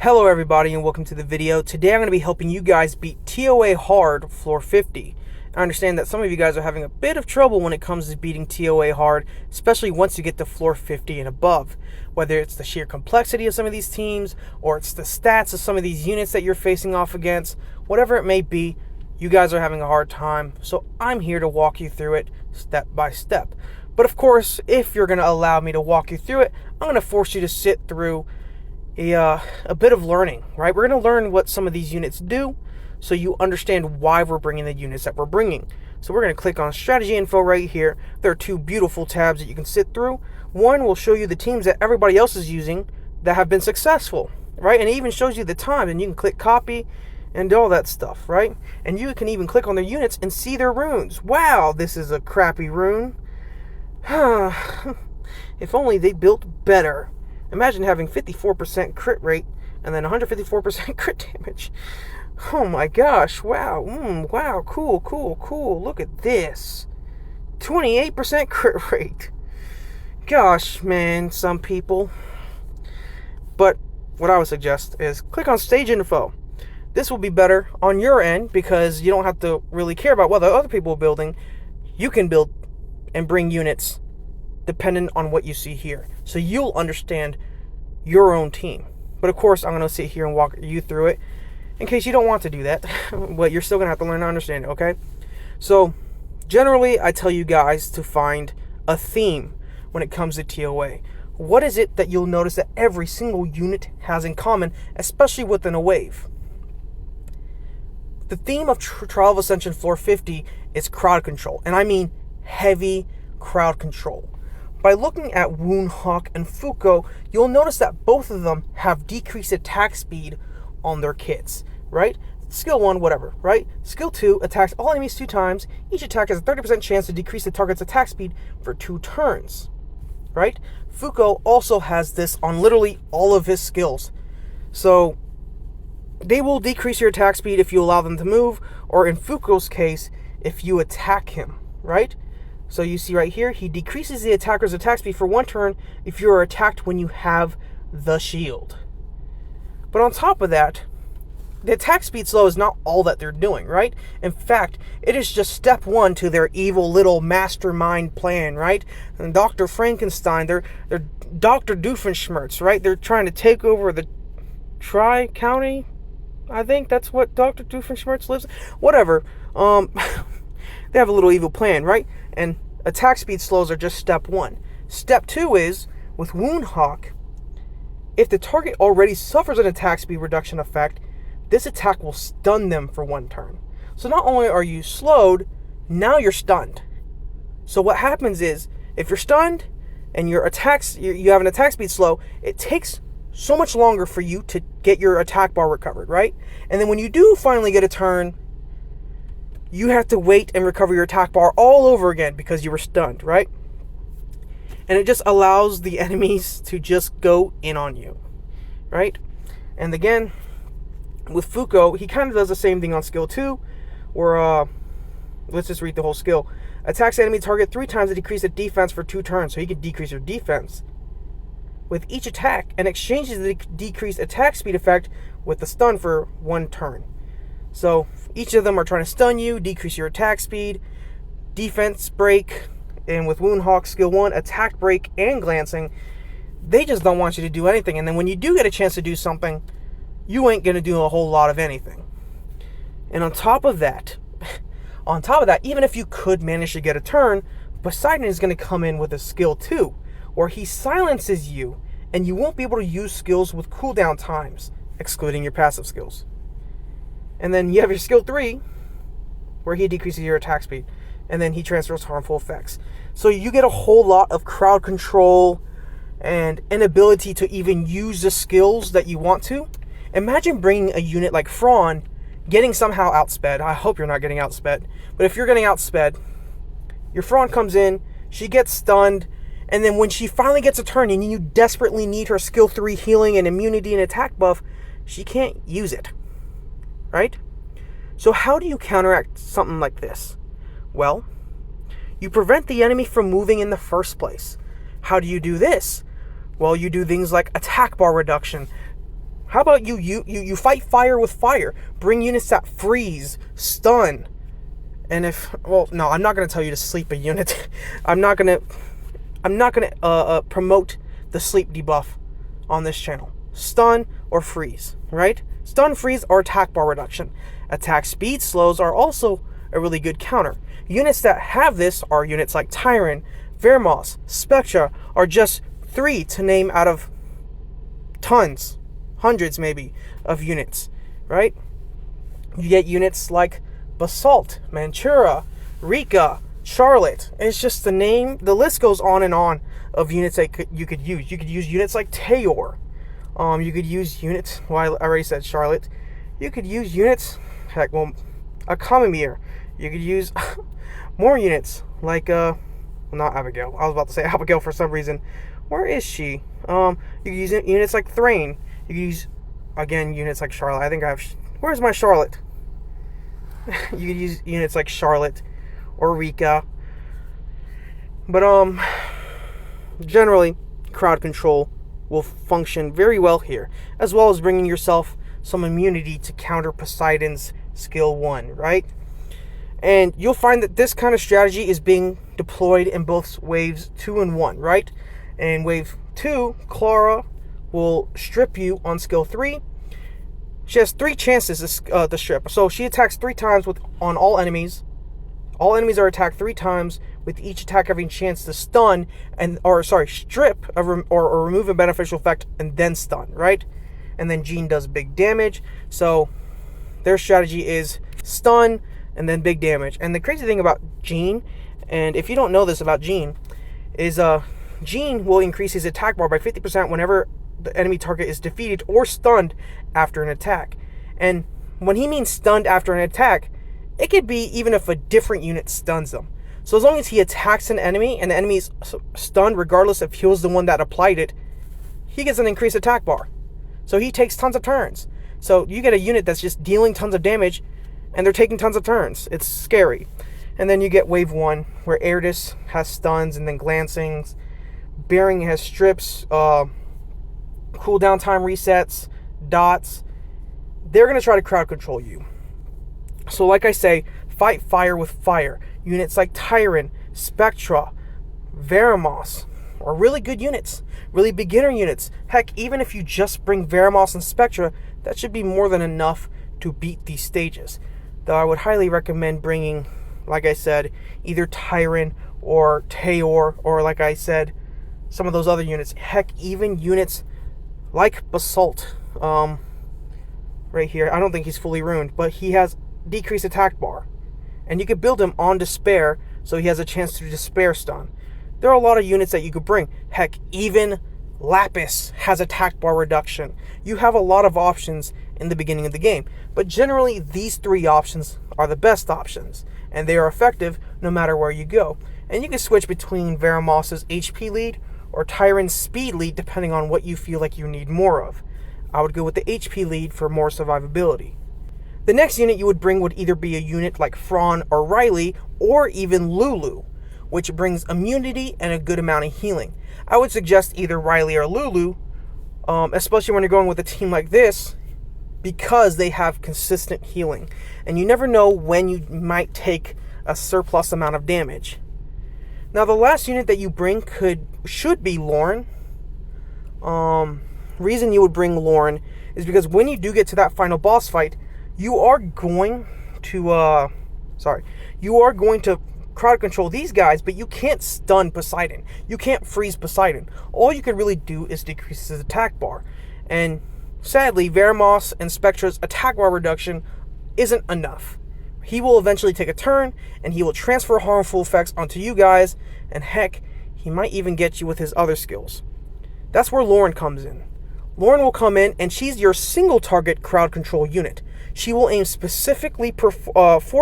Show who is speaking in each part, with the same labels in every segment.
Speaker 1: Hello everybody and welcome to the video. Today I'm going to be helping you guys beat TOA hard floor 50. I understand that some of you guys are having a bit of trouble when it comes to beating TOA hard, especially once you get to floor 50 and above. Whether it's the sheer complexity of some of these teams, or it's the stats of some of these units that you're facing off against, whatever it may be, you guys are having a hard time. So I'm here to walk you through it step by step. But of course, if you're going to allow me to walk you through it, I'm going to force you to sit through a bit of learning, right? We're going to learn what some of these units do so you understand why we're bringing the units that we're bringing. So we're going to click on strategy info right here. There are two beautiful tabs that you can sit through. One will show you the teams that everybody else is using that have been successful, right? And it even shows you the time, and you can click copy and all that stuff, right? And you can even click on their units and see their runes. Wow, this is a crappy rune. If only they built better. Imagine having 54% crit rate and then 154% crit damage. Oh my gosh, wow. Wow, cool. Look at this. 28% crit rate. Gosh, man, some people. But what I would suggest is click on stage info. This will be better on your end because you don't have to really care about what the other people are building. You can build and bring units dependent on what you see here. So you'll understand your own team. But of course, I'm going to sit here and walk you through it in case you don't want to do that. But you're still going to have to learn to understand it, okay? So generally, I tell you guys to find a theme when it comes to TOA. What is it that you'll notice that every single unit has in common, especially within a wave? The theme of Trial of Ascension floor 50 is crowd control. And I mean heavy crowd control. By looking at Woundhawk and Fuko, you'll notice that both of them have decreased attack speed on their kits, right? Skill 1, whatever, right? Skill 2 attacks all enemies 2 times. Each attack has a 30% chance to decrease the target's attack speed for 2 turns, right? Fuko also has this on literally all of his skills. So they will decrease your attack speed if you allow them to move, or in Fuko's case, if you attack him, right? So you see right here, he decreases the attacker's attack speed for 1 turn if you are attacked when you have the shield. But on top of that, the attack speed slow is not all that they're doing, right? In fact, it is just step 1 to their evil little mastermind plan, right? And Dr. Frankenstein, they're Dr. Doofenshmirtz, right? They're trying to take over the Tri-County. I think that's what Dr. Doofenshmirtz lives. Whatever. They have a little evil plan, right? And attack speed slows are just step 1. Step 2 is, with Woundhawk, if the target already suffers an attack speed reduction effect, this attack will stun them for 1 turn. So not only are you slowed, now you're stunned. So what happens is, if you're stunned and your attacks, you have an attack speed slow, it takes so much longer for you to get your attack bar recovered, right? And then when you do finally get a turn, you have to wait and recover your attack bar all over again because you were stunned, right? And it just allows the enemies to just go in on you, right? And again, with Fuko, he kind of does the same thing on skill 2, where, let's just read the whole skill. Attacks enemy target 3 times to decrease the defense for 2 turns, so he can decrease your defense with each attack, and exchanges the decreased attack speed effect with the stun for 1 turn. So each of them are trying to stun you, decrease your attack speed, defense break, and with Woundhawk skill 1, attack break and glancing. They just don't want you to do anything. And then when you do get a chance to do something, you ain't going to do a whole lot of anything. And on top of that, even if you could manage to get a turn, Poseidon is going to come in with a skill 2, where he silences you, and you won't be able to use skills with cooldown times, excluding your passive skills. And then you have your skill 3, where he decreases your attack speed. And then he transfers harmful effects. So you get a whole lot of crowd control and inability to even use the skills that you want to. Imagine bringing a unit like Thrawn, getting somehow outsped. I hope you're not getting outsped. But if you're getting outsped, your Thrawn comes in, she gets stunned, and then when she finally gets a turn and you desperately need her skill 3 healing and immunity and attack buff, she can't use it. Right? So how do you counteract something like this? Well, you prevent the enemy from moving in the first place. How do you do this? Well, you do things like attack bar reduction, How about you fight fire with fire? Bring units that freeze, stun, and well, no, I'm not gonna tell you to sleep a unit. I'm not gonna promote the sleep debuff on this channel. Stun or freeze, right? Stun, freeze, or attack bar reduction. Attack speed slows are also a really good counter. Units that have this are units like Tyrant, Vermos, Spectra, are just 3 to name out of tons, hundreds maybe, of units, right? You get units like Basalt, Mantura, Rika, Charlotte. It's just the name. The list goes on and on of units that you could use. You could use units like Tayor. You could use units. Well, I already said Charlotte. You could use units. Heck, well, a Kamimir. You could use more units like not Abigail. I was about to say Abigail for some reason. Where is she? You could use units like Thrain. You could use, again, units like Charlotte. I think I have. Where's my Charlotte? You could use units like Charlotte or Rika. But generally, crowd control will function very well here, as well as bringing yourself some immunity to counter Poseidon's skill 1, right? And you'll find that this kind of strategy is being deployed in both waves 2 and 1, right? In wave 2, Clara will strip you on skill 3. She has 3 chances to strip. So she attacks 3 times on all enemies. All enemies are attacked 3 times, with each attack having a chance to stun strip or remove a beneficial effect and then stun, right? And then Jean does big damage. So their strategy is stun and then big damage. And the crazy thing about Jean, and if you don't know this about Jean, is Jean will increase his attack bar by 50% whenever the enemy target is defeated or stunned after an attack. And when he means stunned after an attack, it could be even if a different unit stuns them. So as long as he attacks an enemy and the enemy is stunned, regardless if he was the one that applied it, he gets an increased attack bar. So he takes tons of turns. So you get a unit that's just dealing tons of damage and they're taking tons of turns. It's scary. And then you get wave 1 where Erdis has stuns and then glancings. Bearing has strips, cooldown time resets, dots. They're going to try to crowd control you. So like I say, fight fire with fire. Units like Tyrant, Spectra, Veramos are really good units. Really beginner units. Heck, even if you just bring Veramos and Spectra, that should be more than enough to beat these stages. Though I would highly recommend bringing, like I said, either Tyrant or Tayor, or like I said, some of those other units. Heck, even units like Basalt. Right here. I don't think he's fully ruined, but he has decreased attack bar. And you could build him on Despair, so he has a chance to Despair stun. There are a lot of units that you could bring. Heck, even Lapis has attack bar reduction. You have a lot of options in the beginning of the game. But generally, these 3 options are the best options. And they are effective no matter where you go. And you can switch between Veramos' HP lead or Tyrant's speed lead depending on what you feel like you need more of. I would go with the HP lead for more survivability. The next unit you would bring would either be a unit like Fron or Riley, or even Lulu, which brings immunity and a good amount of healing. I would suggest either Riley or Lulu, especially when you're going with a team like this, because they have consistent healing. And you never know when you might take a surplus amount of damage. Now the last unit that you bring should be Lauren. Reason you would bring Lauren is because when you do get to that final boss fight, you are going to crowd control these guys, but you can't stun Poseidon. You can't freeze Poseidon. All you can really do is decrease his attack bar. And sadly, Veramos and Spectra's attack bar reduction isn't enough. He will eventually take a turn, and he will transfer harmful effects onto you guys, and heck, he might even get you with his other skills. That's where Lauren comes in. Lauren will come in, and she's your single target crowd control unit. She will aim specifically for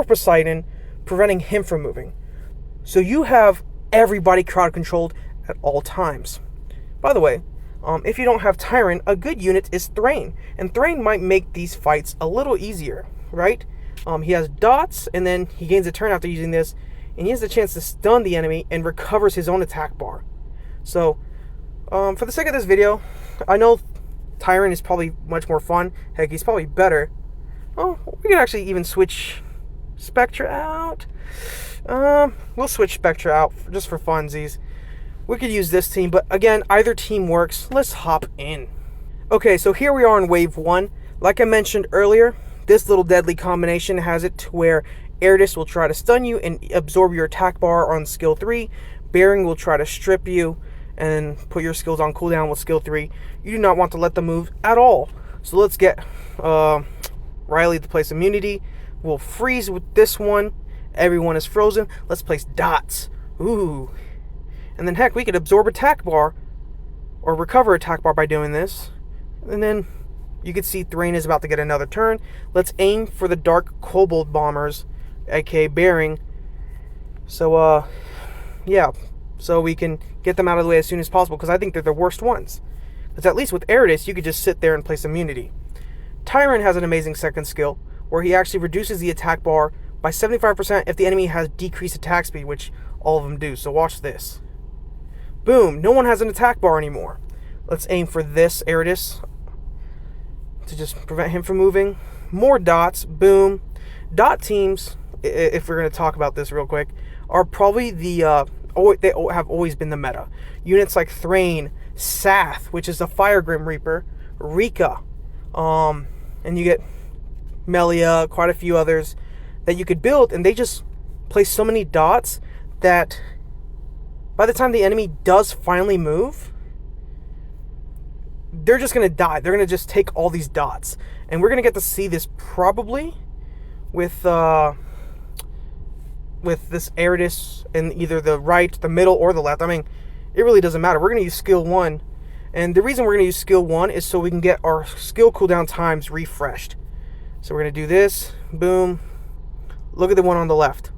Speaker 1: Poseidon, preventing him from moving. So you have everybody crowd controlled at all times. By the way, if you don't have Tyrant, a good unit is Thrain. And Thrain might make these fights a little easier, right? He has dots, and then he gains a turn after using this, and he has the chance to stun the enemy and recovers his own attack bar. So, for the sake of this video, I know Tyrant is probably much more fun. Heck, he's probably better. Oh, we can actually even switch Spectra out. We'll switch Spectra out just for funsies. We could use this team, but again, either team works. Let's hop in. Okay, so here we are in Wave 1. Like I mentioned earlier, this little deadly combination has it to where Airtis will try to stun you and absorb your attack bar on skill 3. Bearing will try to strip you and put your skills on cooldown with skill 3. You do not want to let them move at all. So let's get Riley to place immunity. We'll freeze with this one. Everyone is frozen. Let's place dots. Ooh. And then heck, we could absorb attack bar or recover attack bar by doing this. And then you can see Thrain is about to get another turn. Let's aim for the Dark Kobold Bombers, aka Bearing. So, yeah. So we can get them out of the way as soon as possible, because I think they're the worst ones. Because at least with Airtis, you could just sit there and place immunity. Tyrant has an amazing second skill, where he actually reduces the attack bar by 75% if the enemy has decreased attack speed, which all of them do. So watch this. Boom. No one has an attack bar anymore. Let's aim for this Airtis to just prevent him from moving. More dots. Boom. Dot teams, if we're going to talk about this real quick, are probably they have always been the meta. Units like Thrain, Sath, which is the Fire Grim Reaper, Rika, and you get Melia, quite a few others that you could build, and they just place so many dots that by the time the enemy does finally move, they're just going to die. They're going to just take all these dots. And we're going to get to see this probably with this Airtis in either the right, the middle, or the left. I mean, it really doesn't matter. We're going to use skill 1. And the reason we're going to use skill 1 is so we can get our skill cooldown times refreshed. So we're going to do this. Boom. Look at the one on the left.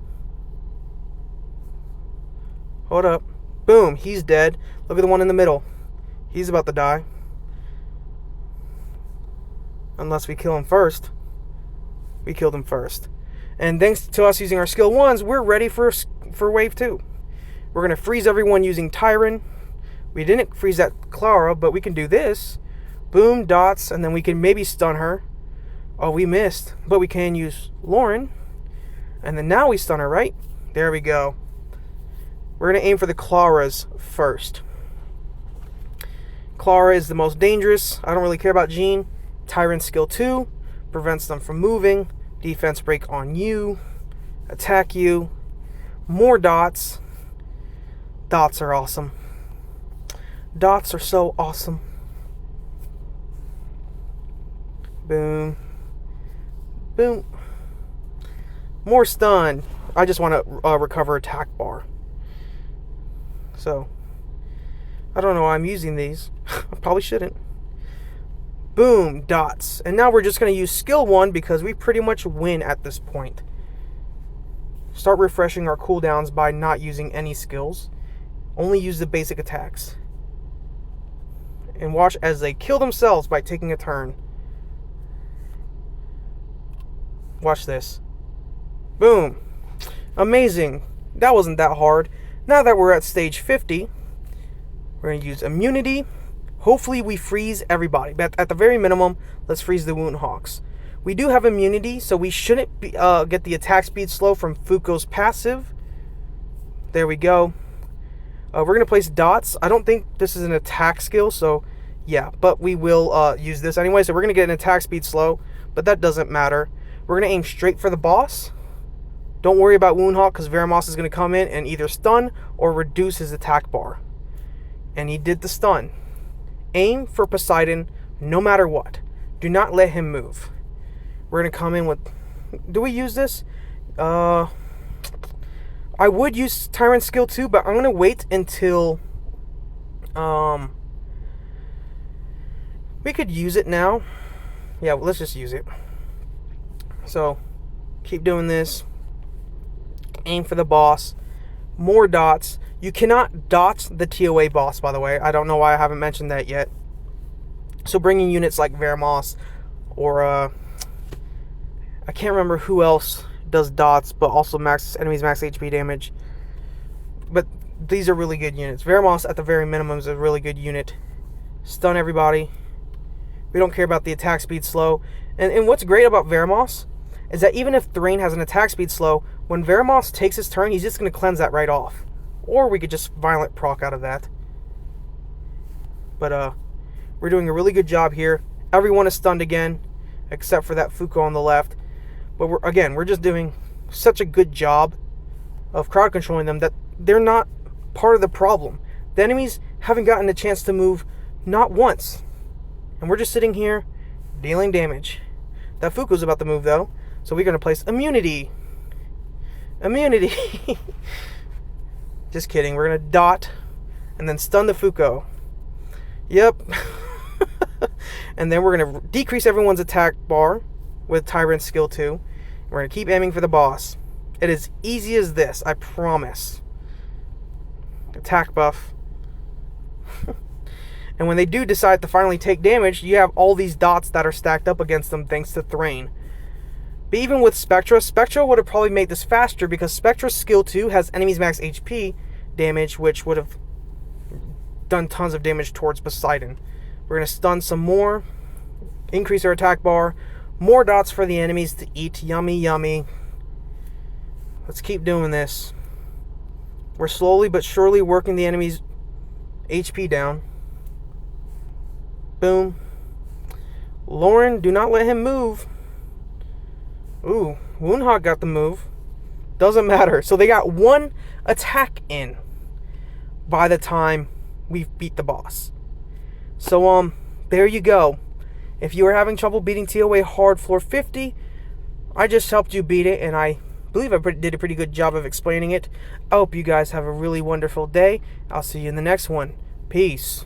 Speaker 1: Hold up. Boom. He's dead. Look at the one in the middle. He's about to die. Unless we kill him first. We killed him first. And thanks to us using our skill 1s, we're ready for wave 2. We're going to freeze everyone using Tyrant. We didn't freeze that Clara, but we can do this. Boom, dots, and then we can maybe stun her. Oh, we missed. But we can use Lauren. And then now we stun her, right? There we go. We're going to aim for the Claras first. Clara is the most dangerous. I don't really care about Jean. Tyrant skill 2 prevents them from moving. Defense break on you. Attack you. More dots. Dots are awesome. Dots are so awesome. Boom. Boom. More stun. I just want to recover attack bar. So, I don't know why I'm using these. I probably shouldn't. Boom, dots. And now we're just going to use skill 1 because we pretty much win at this point. Start refreshing our cooldowns by not using any skills. Only use the basic attacks. And watch as they kill themselves by taking a turn. Watch this. Boom. Amazing. That wasn't that hard. Now that we're at stage 50, we're going to use immunity. Hopefully we freeze everybody. But at the very minimum, let's freeze the Woundhawks. We do have immunity, so we shouldn't get the attack speed slow from Fuko's passive. There we go. We're going to place dots. I don't think this is an attack skill, so yeah. But we will use this anyway, so we're going to get an attack speed slow. But that doesn't matter. We're going to aim straight for the boss. Don't worry about Woundhawk, because Veramos is going to come in and either stun or reduce his attack bar. And he did the stun. Aim for Poseidon no matter what. Do not let him move. We're going to come in with... Do we use this? I would use Tyrant skill 2, but I'm going to wait until... we could use it now. Yeah, well, let's just use it. So, keep doing this. Aim for the boss. More dots. You cannot dot the TOA boss, by the way. I don't know why I haven't mentioned that yet. So bringing units like Veramos or I can't remember who else does dots, but also enemies max HP damage. But these are really good units. Veramos at the very minimum is a really good unit. Stun everybody. We don't care about the attack speed slow. And what's great about Veramos is that even if Thrain has an attack speed slow, when Veramos takes his turn, he's just going to cleanse that right off. Or we could just violent proc out of that. But we're doing a really good job here. Everyone is stunned again, except for that Fuko on the left. But we're just doing such a good job of crowd controlling them that they're not part of the problem. The enemies haven't gotten a chance to move not once. And we're just sitting here dealing damage. That Fuko's about to move though, so we're going to place immunity. Immunity. Just kidding. We're going to dot and then stun the Fuko. Yep. And then we're going to decrease everyone's attack bar with Tyrant's skill 2. We're going to keep aiming for the boss. It is easy as this, I promise. Attack buff. And when they do decide to finally take damage, you have all these dots that are stacked up against them thanks to Thrain. But even with Spectra would have probably made this faster because Spectra's skill 2 has enemies max HP damage, which would have done tons of damage towards Poseidon. We're going to stun some more, increase our attack bar, more dots for the enemies to eat. Yummy, yummy. Let's keep doing this. We're slowly but surely working the enemy's HP down. Boom. Lauren, do not let him move. Ooh, Woundhawk got the move. Doesn't matter. So they got one attack in by the time we beat the boss. So, there you go. If you are having trouble beating TOA hard floor 50, I just helped you beat it, and I believe I did a pretty good job of explaining it. I hope you guys have a really wonderful day. I'll see you in the next one. Peace.